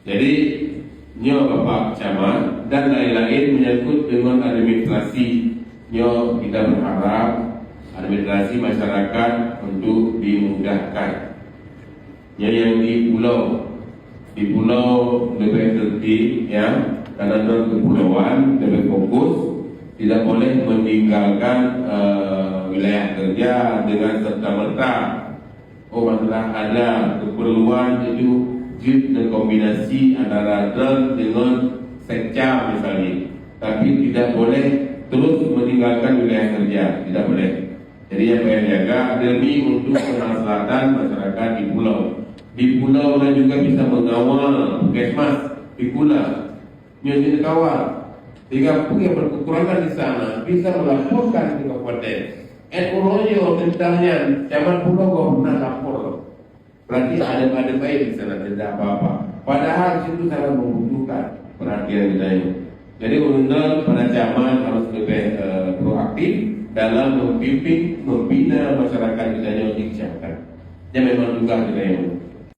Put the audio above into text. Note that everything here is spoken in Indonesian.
Jadi nyo Bapak Camat dan lain-lain menyangkut dengan administrasi, nyo kita berharap administrasi masyarakat untuk dimudahkan. Nyo yang di pulau lebih tertib ya, karena kepulauan lebih fokus, tidak boleh meninggalkan wilayah kerja dengan serta-merta. Masalah ada keperluan itu jeep dan kombinasi antara drone dengan secam misalnya, tapi tidak boleh terus meninggalkan wilayah kerja, tidak boleh. Jadi yang saya jaga demi untuk kemaslahatan masyarakat di pulau. Di pulau dan juga bisa mengawal puskesmas di pulau, menjadi kawal. Jika yang berkekurangan di sana bisa melaporkan ke kabupaten. Ekonomi tentangnya, camat pulau gak pernah lapor. Berarti ada baik di sana, tidak apa-apa. Padahal situ sangat membutuhkan perhatian kita ini. Jadi untuk para camat harus lebih proaktif dalam membimbing, membina masyarakat kita yang disiapkan. Yang memang tugas kita yang